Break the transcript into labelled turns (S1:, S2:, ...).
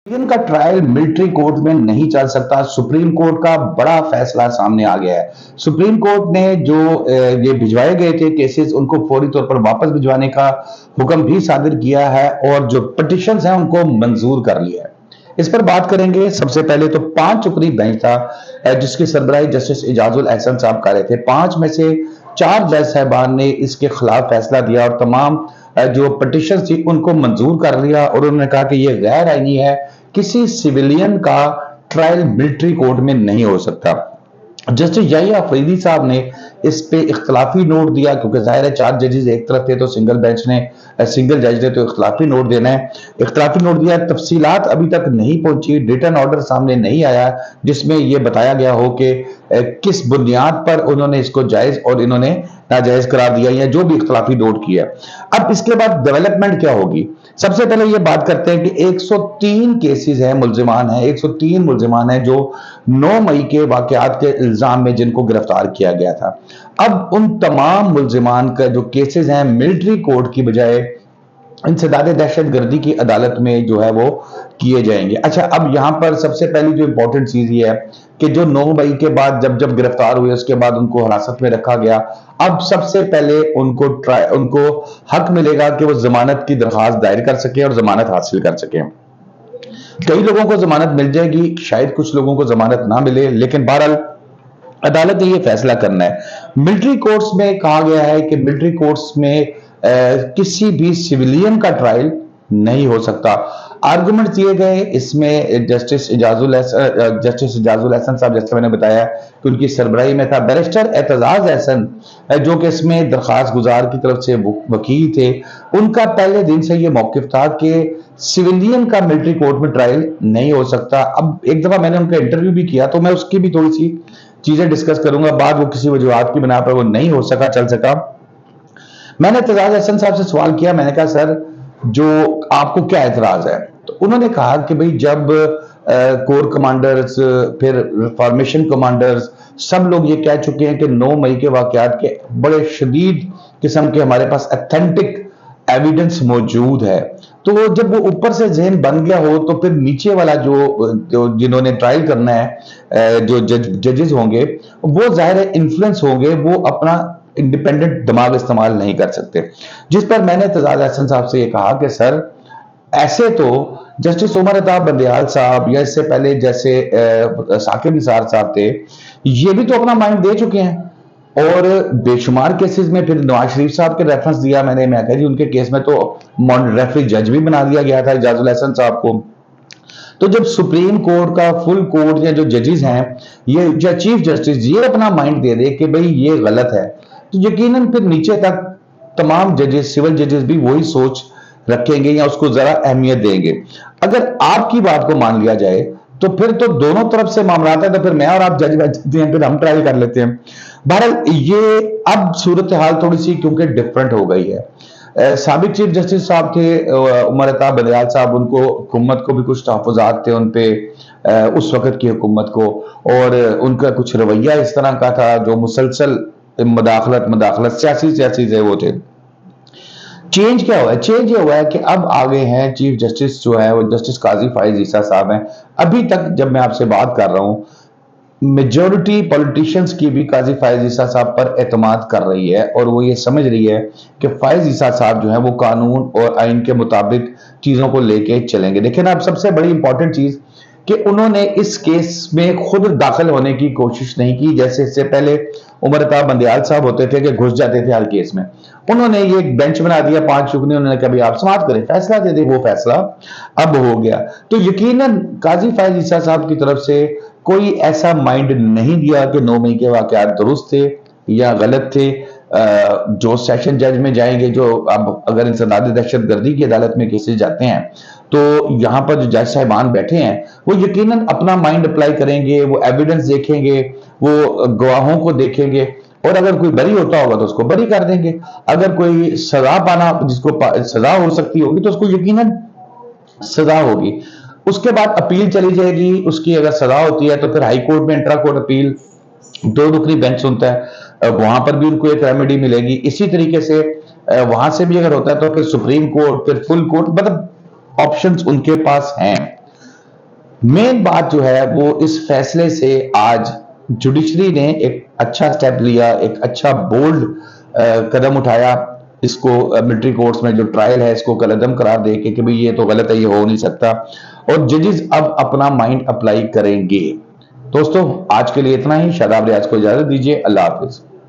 S1: Civilian का trial military court में नहीं चल सकता। सुप्रीम कोर्ट का बड़ा फैसला सामने आ गया है। सुप्रीम कोर्ट ने जो ये भिजवाए गए थे केसेस, उनको फौरी तौर पर वापस भिजवाने का हुक्म भी सादिर किया है और जो पिटिशंस हैं उनको मंजूर कर लिया है। इस पर बात करेंगे। सबसे पहले तो 5 रुकनी बेंच था जिसकी सरबराही जस्टिस इजाजुल एहसन साहब कर रहे थे। 5 में से 4 जज साहबान ने इसके खिलाफ फैसला दिया और तमाम जो पिटिशन थी उनको मंजूर कर लिया और उन्होंने कहा कि यह गैर आईनी है, किसी सिविलियन का ट्रायल मिलिट्री कोर्ट में नहीं हो सकता। जस्टिस याहिया अफरीदी साहब ने इस पे इख्तलाफी नोट दिया, क्योंकि जाहिर है 4 जजेस एक तरफ थे तो सिंगल जज ने तो इख्तलाफी नोट देना है। इख्तलाफी नोट दिया। तफसीलात अभी तक नहीं पहुंची, रिटन ऑर्डर सामने नहीं आया जिसमें यह बताया गया हो कि किस बुनियाद पर उन्होंने इसको जायज और इन्होंने नाजायज करार दिया या जो भी इख्तलाफी नोट किया। अब इसके बाद डेवलपमेंट क्या होगी? सबसे पहले ये बात करते हैं कि 103 केसेस हैं, मुल्जिमान हैं, 103 मुल्जिमान हैं जो 9 मई के वाकयात के इल्जाम में जिनको गिरफ्तार किया गया था। अब उन तमाम मुल्जिमान का जो केसेस हैं मिलिट्री कोर्ट की बजाय इंसदाद दहशतगर्दी की अदालत में जो है वो किए जाएंगे। अच्छा, अब यहां पर सबसे पहली जो इंपॉर्टेंट चीज ये है कि जो 9 मई के बाद जब जब गिरफ्तार हुए उसके बाद उनको हिरासत में रखा गया। अब सबसे पहले उनको हक मिलेगा कि वो जमानत की दरखास्त दायर कर सके और जमानत हासिल कर सके। कई लोगों को जमानत मिल जाएगी, शायद कुछ लोगों को जमानत ना मिले, लेकिन बहरहाल अदालत ने यह फैसला करना है। मिलिट्री कोर्ट्स में कहा गया है कि मिलिट्री कोर्ट्स में किसी भी सिविलियन का ट्रायल नहीं हो सकता। आर्गुमेंट दिए गए इसमें जस्टिस इजाजुल एहसन साहब, जैसे मैंने बताया कि उनकी सरबराही में था बैरिस्टर एतजाज एहसन, जो कि इसमें दरखास्त गुजार की तरफ से वकील थे। उनका पहले दिन से यह मौकिफ था कि सिविलियन का मिलिट्री कोर्ट में ट्रायल नहीं हो सकता। अब एक दफा मैंने उनका इंटरव्यू भी किया तो मैं उसकी भी थोड़ी सी चीजें डिस्कस करूंगा, बाद वो किसी वजूहात की बिना पर वो नहीं हो सका, चल सका। मैंने एतजाज एहसन साहब से सवाल किया, मैंने कहा सर जो आपको क्या एतराज है? तो उन्होंने कहा कि भाई जब कोर कमांडर्स फिर फॉर्मेशन कमांडर्स सब लोग ये कह चुके हैं कि 9 मई के वाकयात के बड़े शदीद किस्म के हमारे पास ऑथेंटिक एविडेंस मौजूद है, तो जब वो ऊपर से जहन बन गया हो तो फिर नीचे वाला जो जिन्होंने ट्रायल करना है, जो जजेस होंगे वो जाहिर है इन्फ्लुएंस होंगे, वो अपना इंडिपेंडेंट दिमाग इस्तेमाल नहीं कर सकते। जिस पर मैंने एतजाज एहसन साहब से ये कहा कि सर ऐसे तो जस्टिस उमर अता बंदयाल साहब या इससे पहले जैसे साकिब निसार साहब थे, ये भी तो अपना माइंड दे चुके हैं और बेशुमार केसेस में फिर नवाज शरीफ साहब के रेफरेंस दिया मैंने, मैं कहा जी उनके केस में तो रेफरी जज भी बना दिया गया था इजाजुल एहसन साहब को। तो जब सुप्रीम कोर्ट का फुल कोर्ट या जो जजेस हैं ये या चीफ जस्टिस ये अपना माइंड दे दे कि भाई ये गलत है, तो यकीनन फिर नीचे तक तमाम जजेस, सिविल जजेस भी वही सोच रखेंगे या उसको जरा अहमियत देंगे। अगर आपकी बात को मान लिया जाए तो फिर तो दोनों तरफ से मामला आता है, तो फिर मैं और आप जज बैठ जाते हैं, फिर हम ट्रायल कर लेते हैं। बहरहाल ये अब सूरत हाल थोड़ी सी क्योंकि डिफरेंट हो गई है। साबिक चीफ जस्टिस साहब थे उमर अता बंदयाल साहब, उनको हुकूमत को भी कुछ तहफ़्फ़ुज़ात थे उन पे उस वक्त की हुकूमत को, और उनका कुछ रवैया इस तरह का था जो मुसलसल मदाखलत सियासी से वो थे। चेंज क्या हुआ है? चेंज ये हुआ है कि अब आ गए हैं चीफ जस्टिस जो है वो जस्टिस काजी फाइज ईसा साहब हैं। अभी तक जब मैं आपसे बात कर रहा हूं मेजॉरिटी पॉलिटिशियंस की भी काजी फाइज ईसा साहब पर एतमाद कर रही है और वो ये समझ रही है कि फाइज ईसा साहब जो है वो कानून और आइन के मुताबिक चीजों को लेके चलेंगे। देखिए ना, अब सबसे बड़ी इंपॉर्टेंट चीज कि उन्होंने इस केस में खुद दाखिल होने की कोशिश नहीं की, जैसे इससे पहले उमर अता बंदयाल साहब होते थे कि घुस जाते थे हर केस में। उन्होंने ये एक बेंच बना दिया 5 रुकनी, उन्होंने कहा भाई आप समाप्त करें, फैसला दे दे, वो फैसला अब हो गया। तो यकीनन काजी फाइज ईसा साहब की तरफ से कोई ऐसा माइंड नहीं दिया कि 9 मई के वाकयात दुरुस्त थे या गलत थे। जो सेशन जज में जाएंगे, जो अब अगर इंसदाद दहशतगर्दी की अदालत में केसेस जाते हैं तो यहां पर जो जज साहिबान बैठे हैं वो यकीनन अपना माइंड अप्लाई करेंगे, वो एविडेंस देखेंगे, वो गवाहों को देखेंगे और अगर कोई बरी होता होगा तो उसको बरी कर देंगे। अगर कोई सजा पाना जिसको सजा हो सकती होगी तो उसको यकीनन सजा होगी। उसके बाद अपील चली जाएगी, उसकी अगर सजा होती है तो फिर हाई कोर्ट में इंट्रा कोर्ट अपील 2 रुकनी बेंच सुनता है, वहां पर भी उनको एक रेमेडी मिलेगी। इसी तरीके से वहां से भी अगर होता है तो फिर सुप्रीम कोर्ट, फिर फुल कोर्ट, मतलब ऑप्शंस उनके पास हैं। मेन बात जो है वो इस फैसले से आज जुडिशरी ने एक अच्छा स्टेप लिया, एक अच्छा बोल्ड कदम उठाया। इसको मिलिट्री कोर्ट्स में जो ट्रायल है इसको कलअदम करार दे के कि भाई ये तो गलत है, ये हो नहीं सकता, और जजेस अब अपना माइंड अप्लाई करेंगे। दोस्तों आज के लिए इतना ही। शादाब रियाज को इजाजत दीजिए। अल्लाह हाफिज।